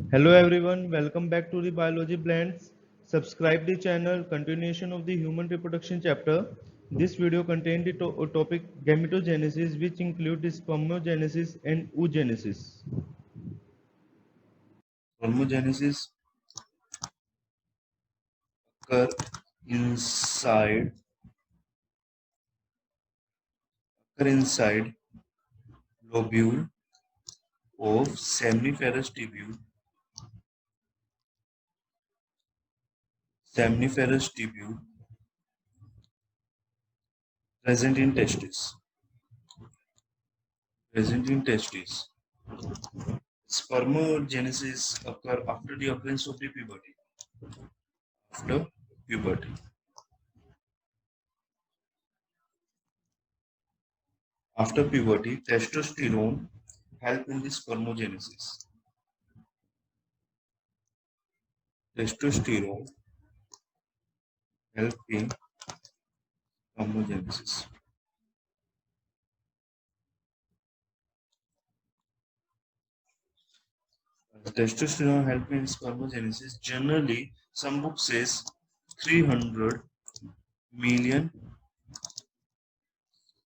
Hello everyone, welcome back to the Biology Blends. Subscribe the channel, continuation of the human reproduction chapter. This video contains the topic gametogenesis, which include the spermogenesis and oogenesis. Spermogenesis occur inside inside lobule of seminiferous tubule present in testes. Spermogenesis occur after the occurrence of the puberty. After puberty. After puberty, testosterone help in the spermogenesis. Testosterone help in spermogenesis. Testosterone help in spermogenesis. Generally, some book says 300 million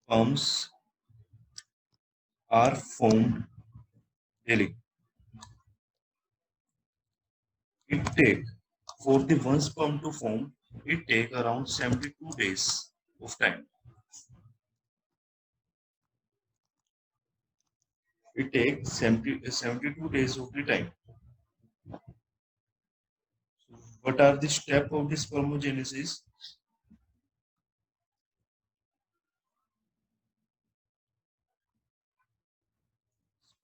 sperms are formed daily. It take for the one sperm to form, it take around 72 days of time. It takes 72 days of the time. So what are the steps of the spermogenesis?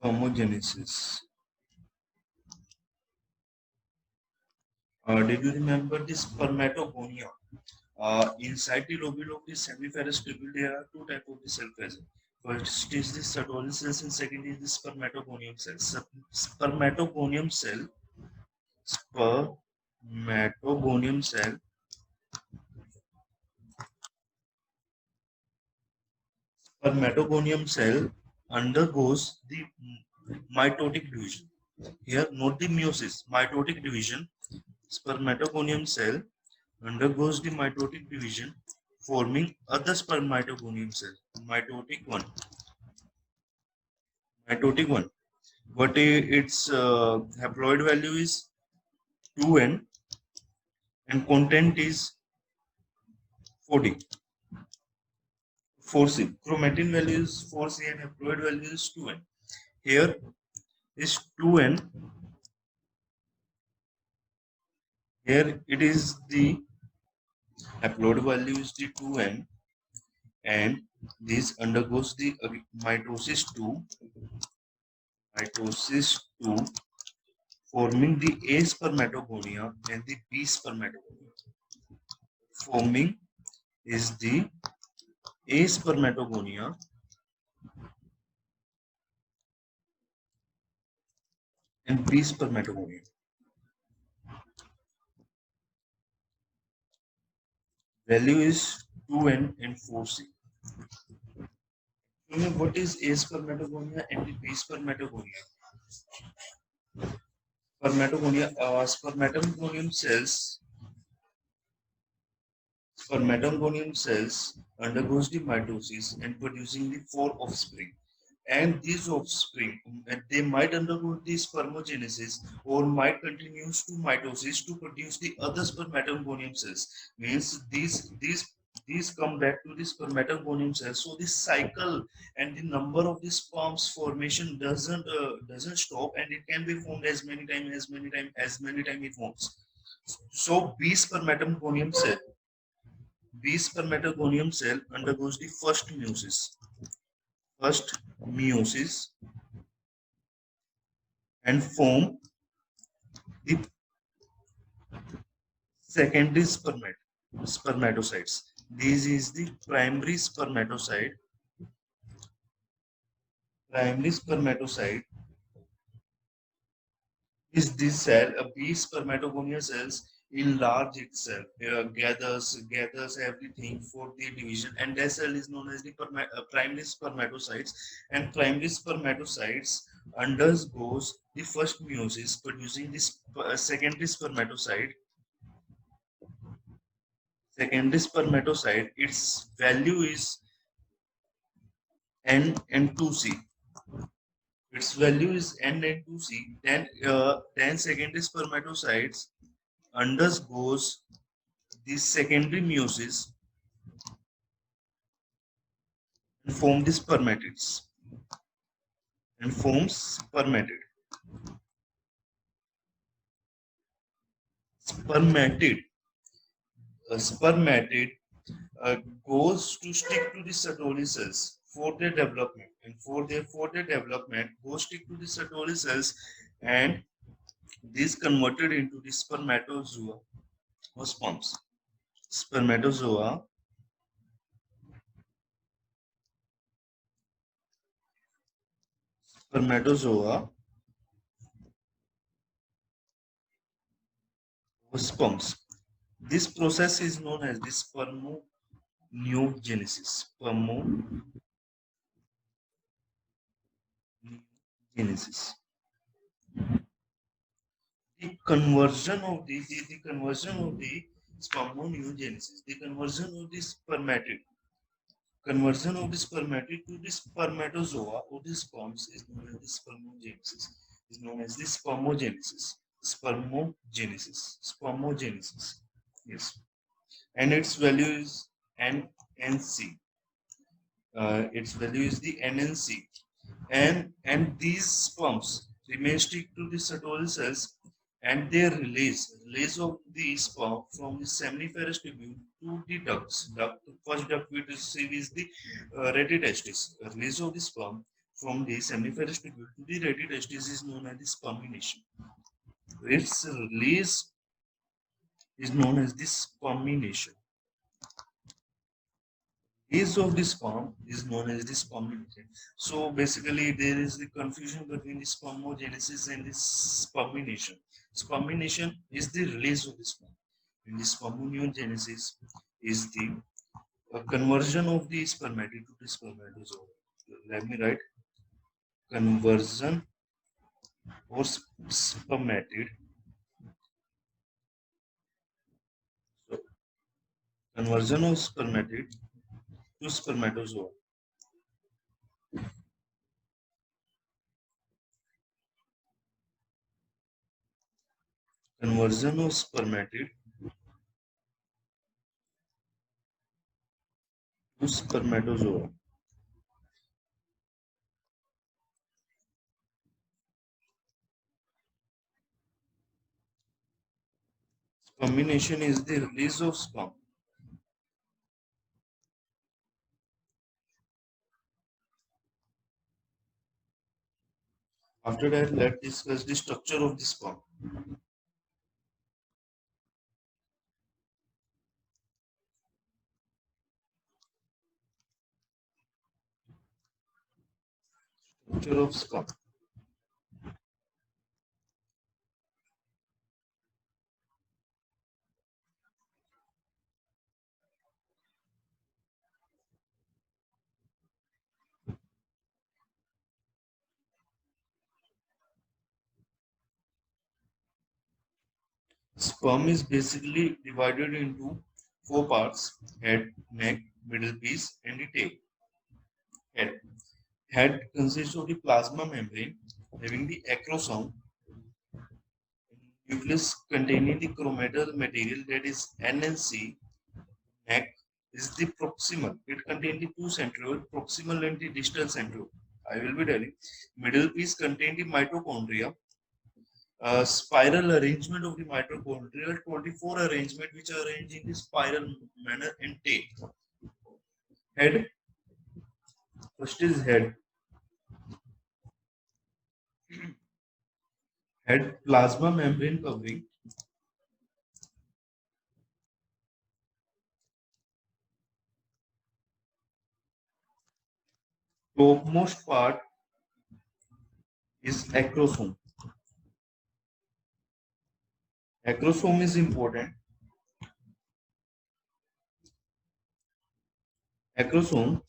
Spermogenesis. Did you remember the spermatogonia? Inside the lobule of the seminiferous tubule, there are two types of the cell present. First is the Sertoli cells, and second is the spermatogonium cells. Spermatogonium cell, spermatogonium cell, spermatogonium cell undergoes the mitotic division. Here, not the meiosis, mitotic division. Spermatogonium cell undergoes the mitotic division, forming other spermatogonium cell. Mitotic one. Mitotic one. But its haploid value is 2n and content is 40. 4C. Chromatin value is 4C and haploid value is 2n. Here is 2n. Here it is the haploid value is the 2n, and this undergoes the mitosis 2, forming the A spermatogonia and the B spermatogonia. Forming is the A spermatogonia and B spermatogonia. Value is 2n and 4c. What is A spermatogonia and the B spermatogonia? Spermatogonium cells undergoes the mitosis and producing the four offspring. And these offspring, they might undergo the spermogenesis or might continue to mitosis to produce the other spermatogonium cells. Means these come back to the spermatogonium cells. So this cycle and the number of the sperms formation doesn't stop, and it can be formed as many times it wants. So B spermatogonium cell undergoes the first meiosis and form the secondary spermatocytes. This is the primary spermatocyte. Primary spermatocyte is this cell. A B spermatogonia cells enlarge itself, gathers everything for the division, and that cell is known as the primary spermatocytes. And primary spermatocytes undergoes the first meiosis, producing this secondary spermatocyte. Secondary spermatocyte, its value is N and 2C. Its value is N and 2C. Then secondary spermatocytes undergoes the secondary meiosis and form the spermatids and forms spermatid. Spermatid, spermatid goes to stick to the Sertoli cells for their development, and for their development go stick to the Sertoli cells, and these converted into the spermatozoa or sperms. Spermatozoa spermatozoa or sperms. This process is known as the spermoneogenesis. Spermoneogenesis. The conversion of the conversion of the spermoneogenesis, the conversion of the spermatid to the spermatozoa or the sperms is known as the spermogenesis. Is known as the spermogenesis. Spermogenesis. Yes, and its value is NNC. Its value is the NNC, and these sperms remain stick to the Sertoli cells, and their release of the sperm from the seminiferous tubule to the ducts. The first duct we receive is the ready testis. Release of the sperm from the seminiferous tubule to the ready testis is known as the spermination. Its release is known as the spermination. Age of the sperm is known as the spermination. So basically, there is the confusion between the spermogenesis and the spermination. Spermination is the release of the sperm, and the spermogenesis is the conversion of the spermatid to the spermatozoa. Let me write conversion or spermatid. So conversion of spermatid to spermatozoa. Conversion of spermatid to spermatozoa. Spermination is the release of sperm. After that, let's discuss the structure of the sperm. Structure of sperm. Sperm is basically divided into four parts: head, neck, middle piece, and the tail. Head. Head consists of the plasma membrane having the acrosome, nucleus containing the chromatal material that is NNC. Neck is the proximal. It contains the two centrioles, proximal and the distal centriole. I will be telling. Middle piece contains the mitochondria, spiral arrangement of the mitochondrial 24 arrangement which are arranged in the spiral manner and tail. Head. First is head. Head plasma membrane covering. Topmost part is acrosome. Acrosome is important. Acrosome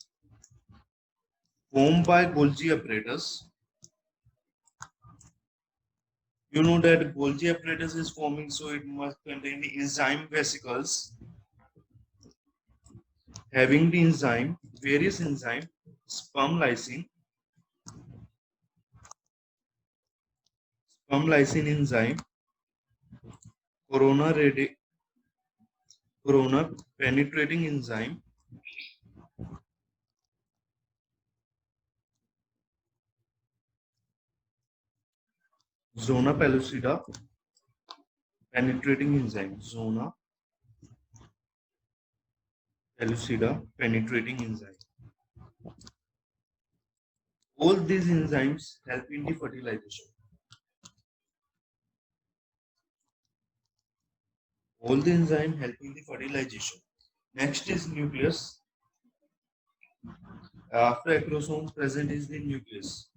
formed by Golgi apparatus. You know that Golgi apparatus is forming, so it must contain the enzyme vesicles having the enzyme, various enzyme, sperm lysine enzyme, corona corona penetrating enzyme, zona pellucida penetrating enzyme, zona pellucida penetrating enzyme. All these enzymes help in the fertilization. All the enzyme help in the fertilization. Next is nucleus. After acrosome, present is the nucleus.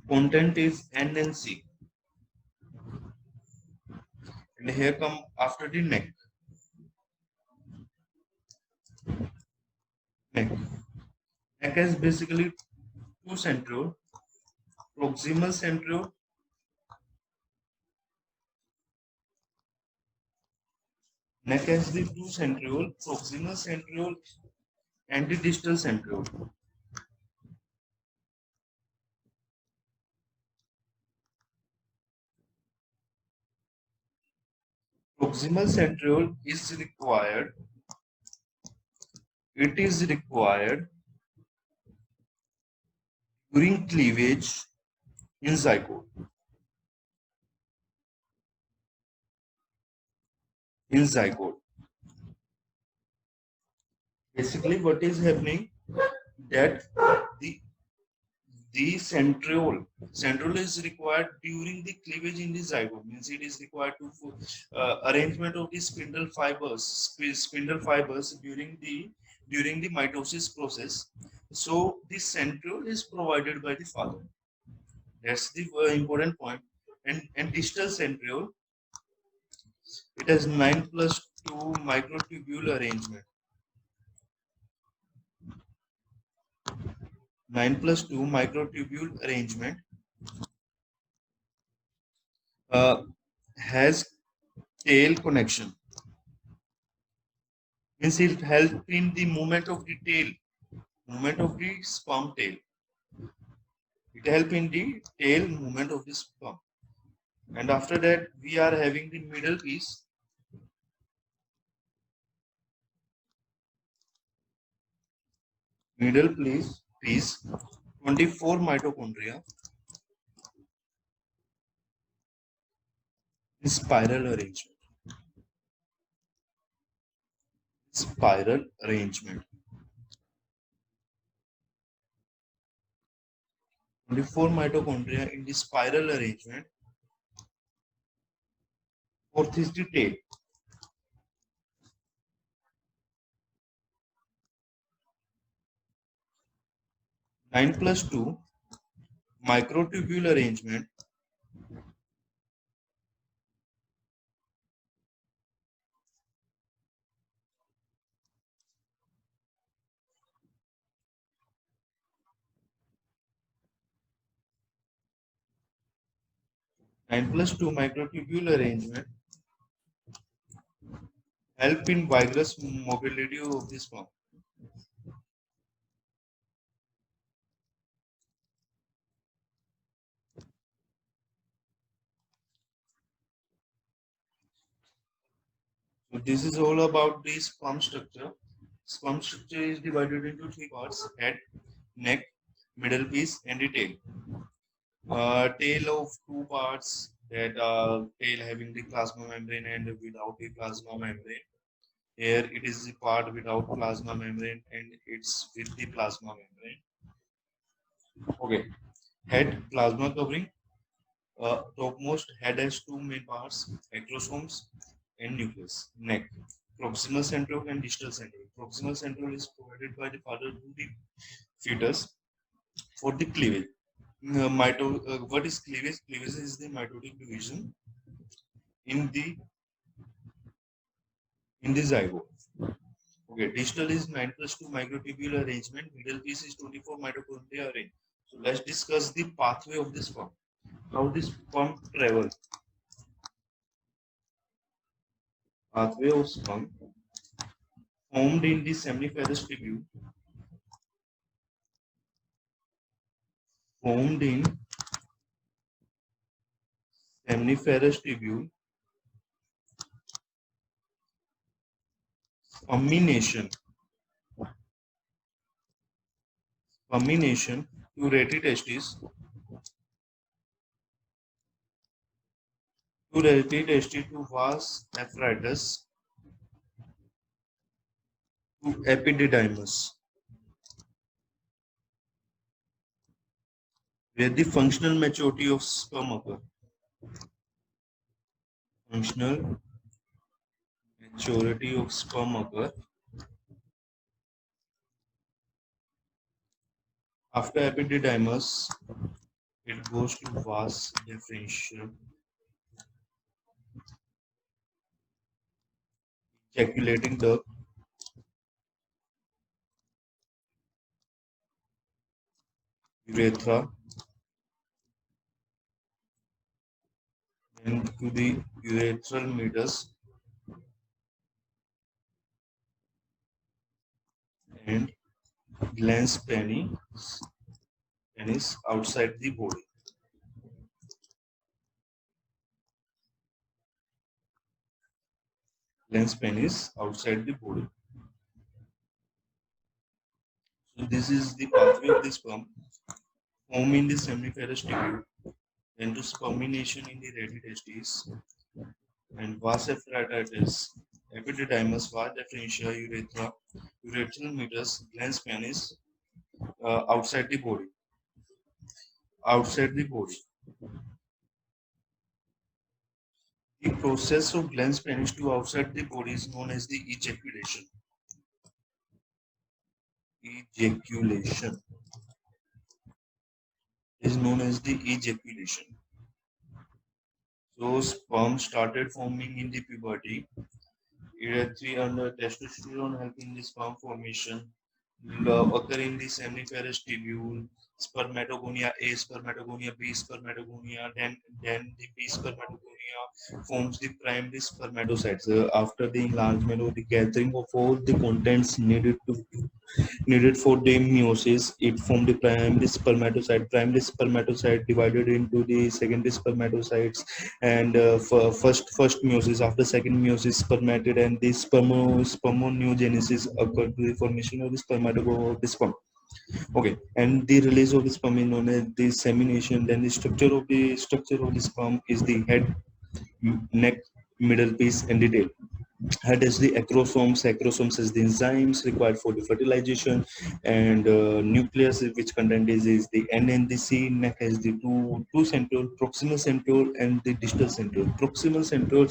Content is N and C. And here come after the neck. Neck. Neck has basically two centriole, proximal centriole. Neck has the two centriole, proximal centriole and the distal centriole. Proximal centriole is required. It is required during cleavage in zygote. In zygote. Basically, what is happening that the centriole is required during the cleavage in the zygote. Means it is required to arrangement of the spindle fibers during the mitosis process. So the centriole is provided by the father. That's the important point. And distal centriole, it has 9+2 microtubule arrangement. 9+2 microtubule arrangement has tail connection. Means it helps in the movement of the tail, movement of the sperm tail. It helps in the tail movement of the sperm. And after that, we are having the middle piece. Middle piece, 24 mitochondria in spiral arrangement. Spiral arrangement. 24 mitochondria in the spiral arrangement. Fourth is the tail. Nine plus 2 microtubule arrangement. Nine plus 2 microtubule arrangement help in vigorous mobility of the sperm. So this is all about the sperm structure. Sperm structure is divided into three parts: head, neck, middle piece, and the tail. Tail of two parts, that tail having the plasma membrane and without the plasma membrane. Here it is the part without plasma membrane and it's with the plasma membrane. Okay, head plasma covering. Topmost head has two main parts: acrosomes and nucleus. Neck, proximal centriole and distal centriole. Proximal centriole is provided by the father to the fetus for the cleavage. What is cleavage? Cleavage is the mitotic division in the zygote. Okay, distal is 9+2 microtubule arrangement. Middle piece is 24 mitochondria arrangement. So let's discuss the pathway of this form. How this sperm travel? Pathway of sperm formed in the seminiferous tubule. Formed in seminiferous tubule. Spermination. Spermination to retitestis. To retitestis to vas apparatus. To epididymis. Where the functional maturity of sperm occur. Functional maturity of sperm occur after epididymis. It goes to vas deferential, ejaculating duct, urethra, and to the urethral meatus and glans penis outside the body. Glans penis outside the body. So this is the pathway of the sperm. Form in the seminiferous tubule, then to spermination in the retitestis, and vas apparatus, epididymis, vas deferential, urethra, urethral meatus, glans penis outside the body. Outside the body. The process of glans penis to outside the body is known as the ejaculation. Ejaculation is known as the ejaculation. So sperm started forming in the puberty. Urethra and testosterone help in the sperm formation. Occur in the seminiferous tubule. Spermatogonia A, spermatogonia B, spermatogonia. Then the B spermatogonia forms the primary spermatocytes. After the enlargement or the gathering of all the contents needed for the meiosis, it formed the primary spermatocyte. Primary spermatocyte divided into the secondary spermatocytes, and first meiosis. After second meiosis, spermatid and the spermoneogenesis occurred to the formation of the spermatogonia of the sperm. Okay, and the release of the sperm is known as the semination. Then the structure of the sperm is the head, neck, middle piece, and the tail. Head is the acrosomes. Acrosomes is the enzymes required for the fertilization, and nucleus, which content is the N and the C. Neck has the two central, proximal central and the distal central. Proximal central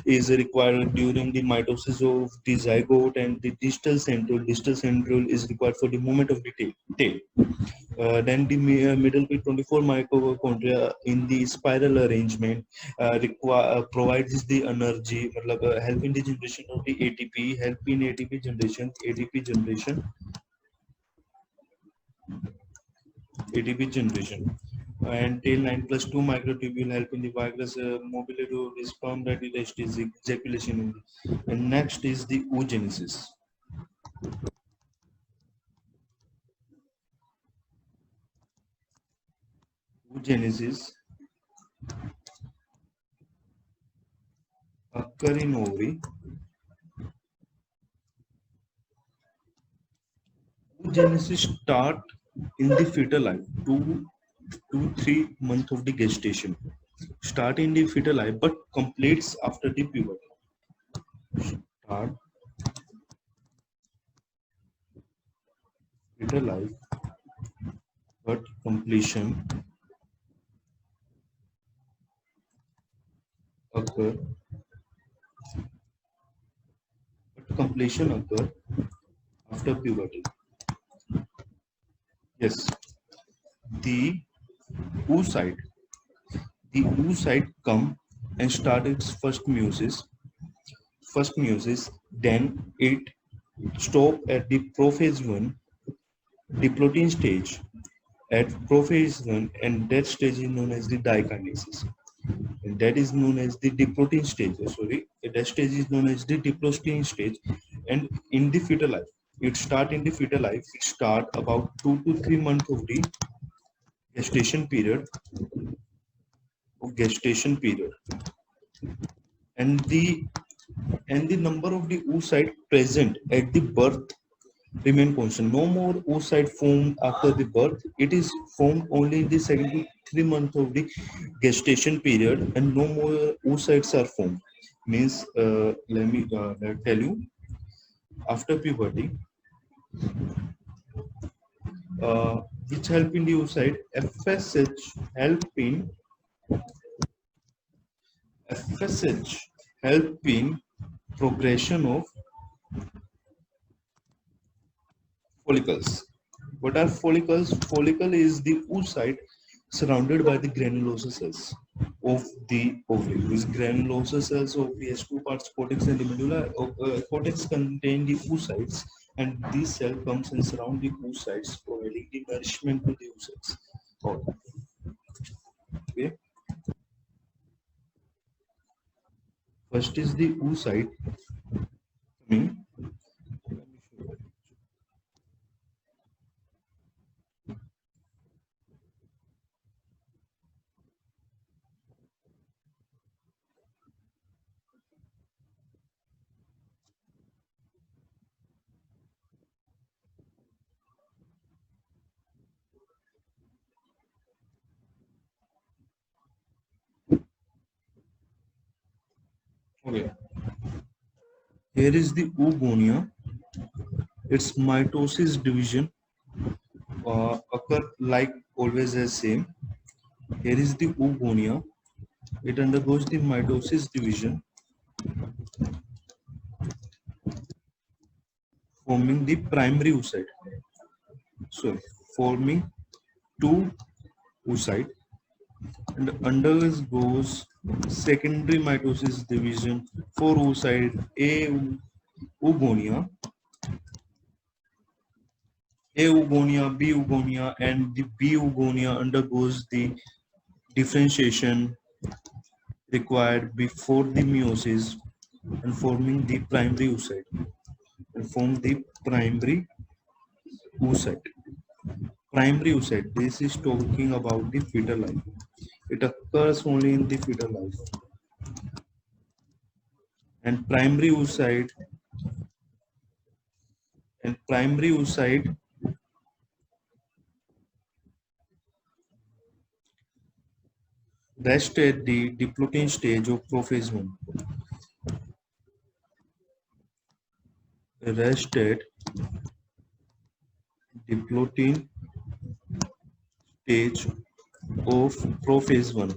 is required during the mitosis of the zygote, and the distal central is required for the movement of the tail. Then the middle bit 24 mitochondria in the spiral arrangement provides the energy, help in the generation of the ATP, help in ATP generation, and tail 9 plus 2 microtubule help in the vigorous mobility of the sperm, that is ejaculation. And next is the oogenesis. Oogenesis occur in ovary. Oogenesis start in the fetal life, 2-3 months of the gestation. Start in the fetal life but completes after the puberty. Start fetal life but completion occur after puberty. Yes, the oocyte come and start its first meiosis, then it stop at the prophase 1, the protein stage, at prophase 1, and that stage is known as the dikinesis. And that is known as the diplotin stage. Sorry, that stage is known as the diplotin stage. And in the fetal life, it start in the fetal life. It start about 2 to 3 months of the gestation period. And the number of the oocyte present at the birth remain constant. No more oocyte formed after the birth. It is formed only in the 2 to 3 months of the gestation period, and no more oocytes are formed. Means, let me tell you, after puberty, which help in the oocyte, FSH help in progression of follicles. What are follicles? Follicle is the oocyte surrounded by the granulosa cells of the ovary. These granulosa cells of the S2 parts, cortex and the medulla. Cortex contain the oocytes, and this cell comes and surround the oocytes, providing the nourishment to the oocytes. Okay. First is the oocyte coming. Okay. Here is the oogonia. Its mitosis division occur like always as same. Here is the oogonia. It undergoes the mitosis division, forming the primary oocyte. So, forming two oocyte, and undergoes secondary mitosis division for oocyte A oogonia, B oogonia, and the B oogonia undergoes the differentiation required before the meiosis and forming the primary oocyte, and form the primary oocyte. Primary oocyte, this is talking about the fetal life. It occurs only in the fetal life. And primary oocyte rest at the diplotin stage of prophase 1. Rest at diplotin stage of prophase 1.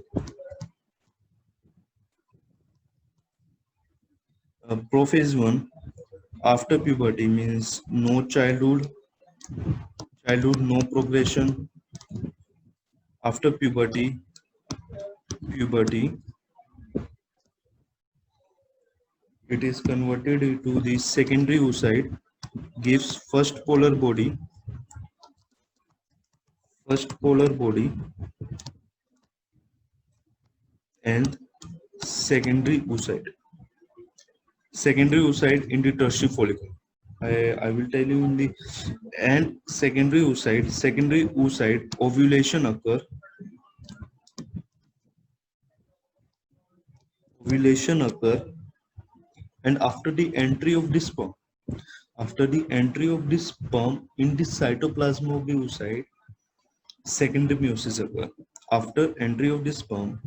Prophase 1 after puberty means no childhood, no progression. After puberty, it is converted into the secondary oocyte, gives first polar body, and secondary oocyte. Secondary oocyte in the tertiary follicle. I will tell you in the and secondary oocyte ovulation occur. And after the entry of the sperm, in the cytoplasm of the oocyte, secondary meiosis occur. After entry of the sperm,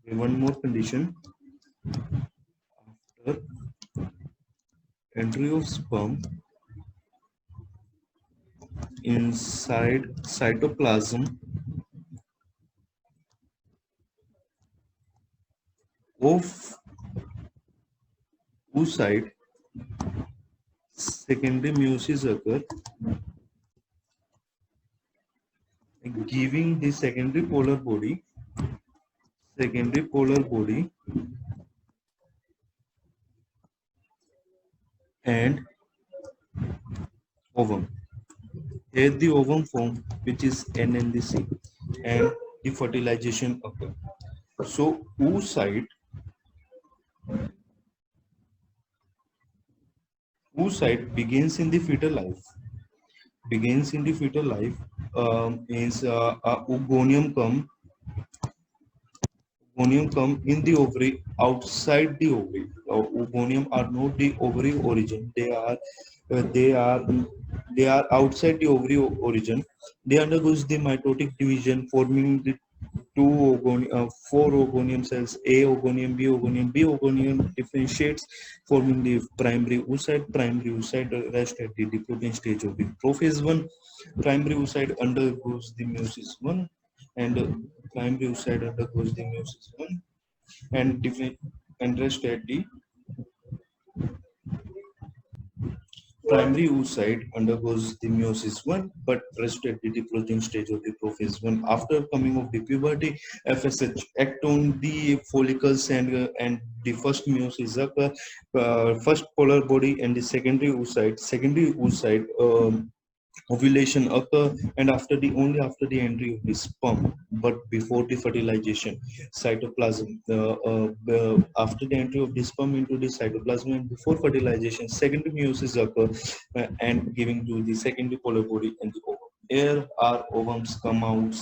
one more condition. After entry of sperm inside cytoplasm of oocyte, secondary meiosis occur, giving the secondary polar body and ovum. Here the ovum form, which is N and the C, and the fertilization occur. So oocyte begins in the fetal life. Begins in the fetal life means Ogonium come in the ovary outside the ovary. Ogonium are not the ovary origin. Uh, they are they are outside the ovary origin. They undergoes the mitotic division, forming the four ogonium cells: A ogonium, B ogonium. B ogonium differentiates, forming the primary oocyte. Primary oocyte rest at the diploidal stage of the prophase one. Primary oocyte undergoes the meiosis one, and primary oocyte undergoes the meiosis one, and different and rest at the primary oocyte undergoes the meiosis 1 but rest at the diploidal stage of the prophase 1. After coming of the puberty, FSH act on the follicles, and the first meiosis occur, first polar body and the secondary oocyte. Secondary oocyte ovulation occur, and after the entry of the sperm, but before the fertilization cytoplasm, after the entry of the sperm into the cytoplasm and before fertilization, secondary meiosis occur, and giving to the secondary polar body and the ovum. Here our ovums come out,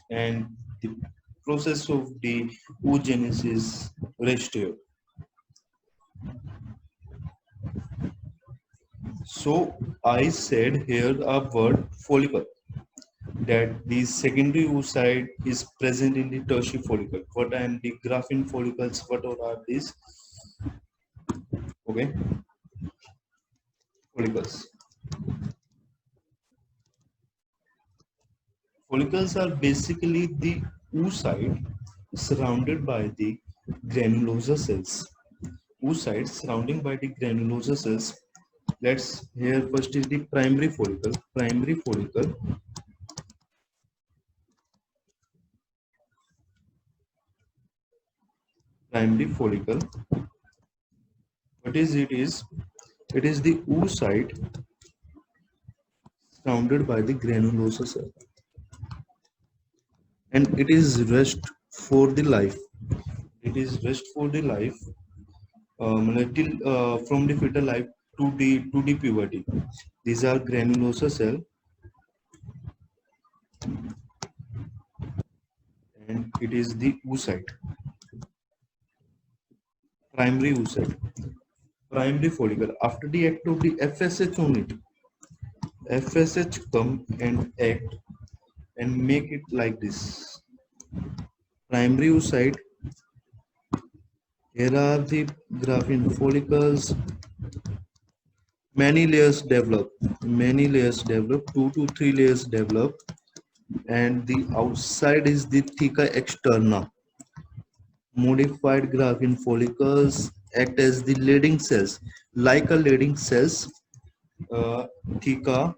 and the process of the oogenesis rest here. So I said here a word follicle, that the secondary oocyte is present in the tertiary follicle. What are the graphene follicles? What are these? Okay, follicles. Follicles are basically the oocyte surrounded by the granulosa cells. Oocyte surrounding by the granulosa cells. Let's here first is the primary follicle. Primary follicle. Primary follicle. What is it? It is the oocyte surrounded by the granulosa cell, and it is rest for the life. It is rest for the life, till from the fetal life to the puberty. These are granulosa cell, and it is the oocyte. Primary oocyte. Primary follicle. After the act of the FSH on it, FSH come and act and make it like this. Primary oocyte. Here are the graphene follicles. Many layers develop. Many layers develop. 2 to 3 layers develop, and the outside is the theca externa. Modified graphene follicles act as the leading cells, like a leading cells. Uh, theca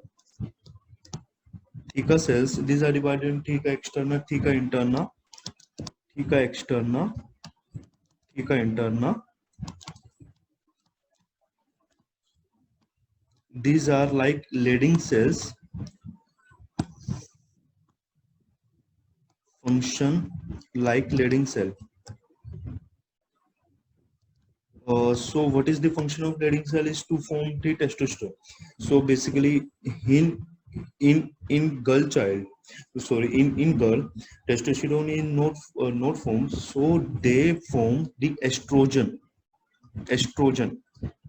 theca cells. These are divided in theca externa, theca interna, theca externa, theca interna. These are like leading cells, function like leading cell. So what is the function of leading cell is to form the testosterone. So basically in girl child, sorry, in girl, testosterone is not formed, so they form the estrogen. Estrogen.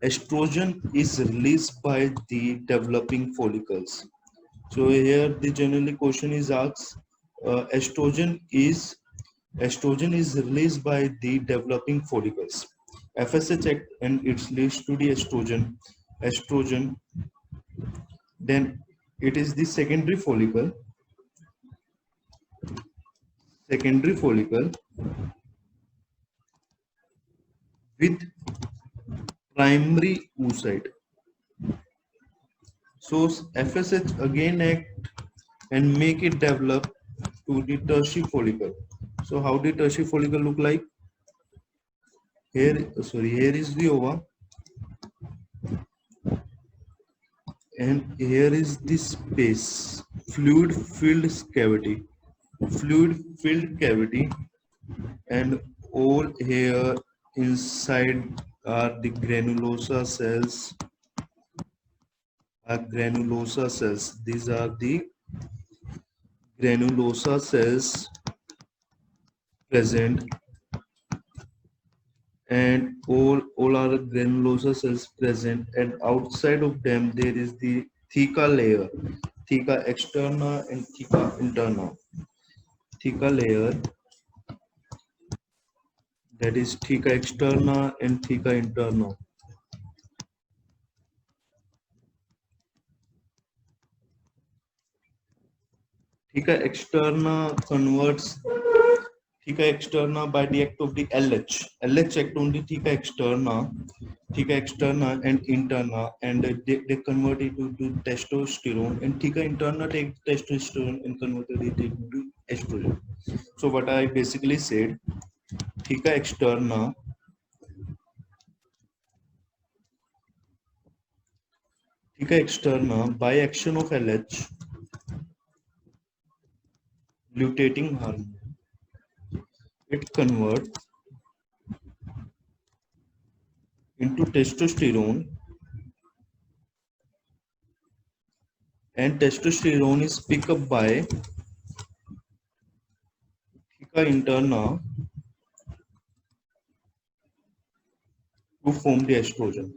Estrogen is released by the developing follicles. So here the generally question is asked, estrogen is released by the developing follicles. FSH act and it leads to the estrogen. Then it is the secondary follicle with primary oocyte. So FSH again act and make it develop to the tertiary follicle. So how the tertiary follicle look like? Here is the ova. and here is the space, fluid filled cavity, fluid filled cavity, and all here inside are the granulosa cells. Granulosa cells. These are the granulosa cells present, and all are granulosa cells present, and outside of them there is the theca layer, theca externa and theca interna. Theca layer, that is theca externa and theca interna. Theca externa converts theca externa by the act of the LH. LH act on the theca externa and interna, and they convert it to testosterone, and theca interna take testosterone and converted it into estrogen. So what I basically said, theca externa by action of LH, luteinizing hormone, it converts into testosterone, and testosterone is picked up by theca interna to form the estrogen.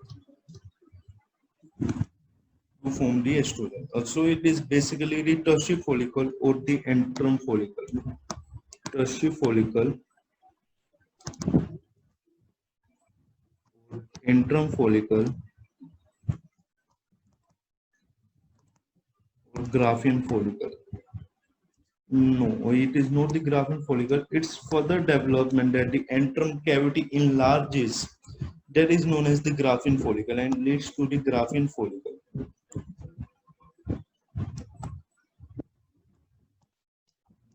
Also, it is basically the tertiary follicle or the antrum follicle. Tertiary follicle, antrum follicle, or Graafian follicle. No, it is not the Graafian follicle. It's further development that the antrum cavity enlarges. That is known as the Graafian follicle and leads to the Graafian follicle.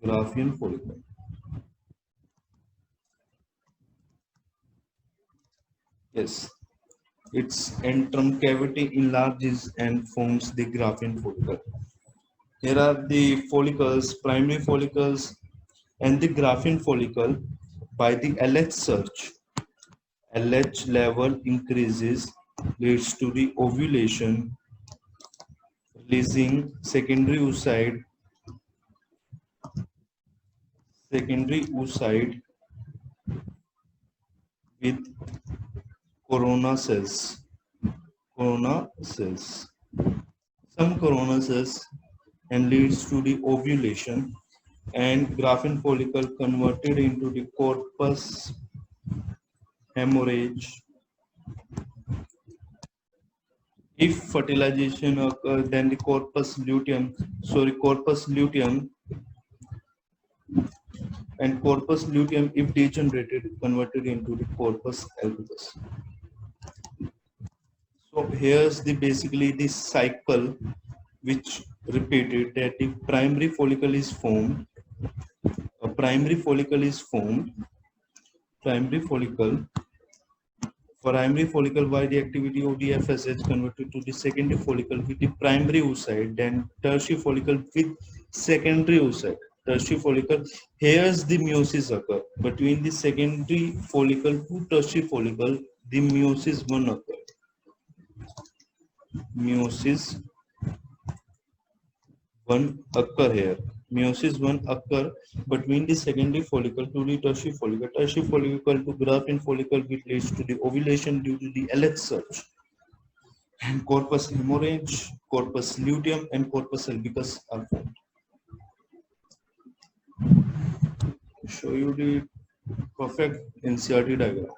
Graafian follicle. Yes, its antrum cavity enlarges and forms the Graafian follicle. Here are the follicles, primary follicles and the Graafian follicle. By the LH search, LH level increases, leads to the ovulation, releasing secondary oocyte with corona cells. Some corona cells, and leads to the ovulation, and Graafian follicle converted into the corpus hemorrhage. If fertilization occurs, then the corpus luteum and corpus luteum, if degenerated, converted into the corpus albicus. So here's the basically the cycle which repeated, that the primary follicle is formed. A primary follicle by the activity of the FSH converted to the secondary follicle with the primary oocyte, then tertiary follicle with secondary oocyte. Tertiary follicle, here's the meiosis occur. Between the secondary follicle to tertiary follicle, the meiosis 1 occur. Meiosis 1 occur here. Meiosis 1 occur between the secondary follicle to the tertiary follicle. Tertiary follicle to Graafian follicle, which leads to the ovulation due to the LH search. And corpus hemorrhage, corpus luteum, and corpus albicus are formed. Show you the perfect NCERT diagram.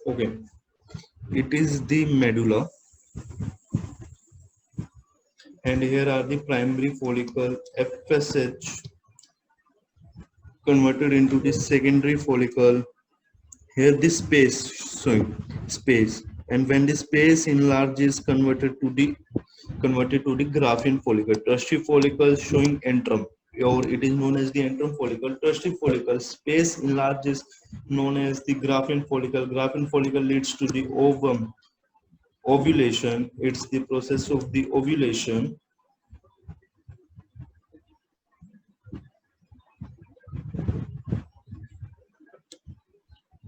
Okay, it is the medulla, and here are the primary follicle, FSH, converted into the secondary follicle. Here the space showing space, and when the space enlarges converted to the Graafian follicle. Tertiary follicle showing antrum, or it is known as the antrum follicle. Tertiary follicle space enlarges, known as the Graafian follicle. Graafian follicle leads to the ovum ovulation. It's the process of the ovulation.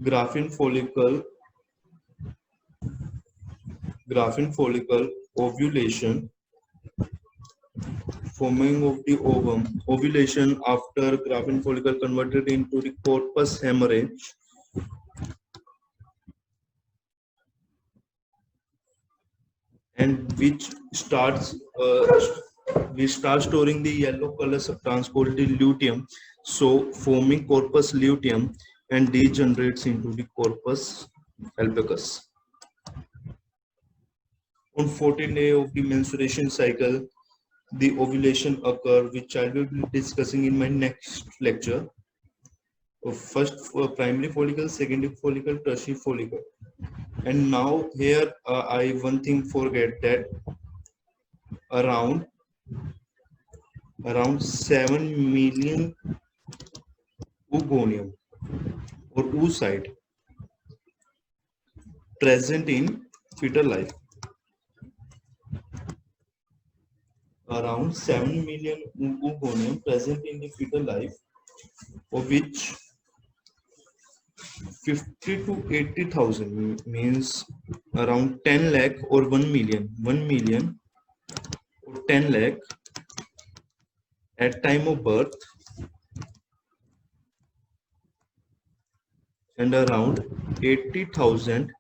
Graafian follicle ovulation, forming of the ovum, ovulation after Graafian follicle converted into the corpus hemorrhage, and which starts we start storing the yellow color substance called the luteum, so forming corpus luteum, and degenerates into the corpus albicus. On 14th day of the menstruation cycle, the ovulation occur, which I will be discussing in my next lecture. First primary follicle, secondary follicle, tertiary follicle. And now here I one thing forget that around 7 million oogonium or oocyte present in fetal life. Around 7 million oogonium present in the fetal life, of which 50 to 80,000 means around 10 lakh or 1 million or 10 lakh at time of birth, and around 80,000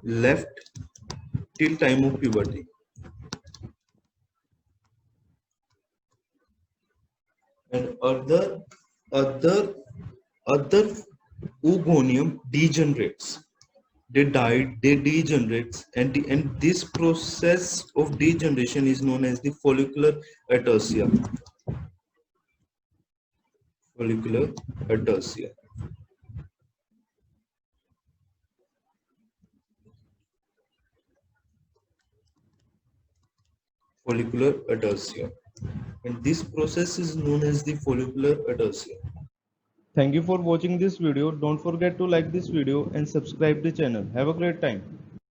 left till time of puberty. And other oogonium degenerates. They degenerates, and this process of degeneration is known as the follicular ataxia. Follicular ataxia. Follicular ataxia. And this process is known as the follicular ataxia. Thank you for watching this video. Don't forget to like this video and subscribe the channel. Have a great time.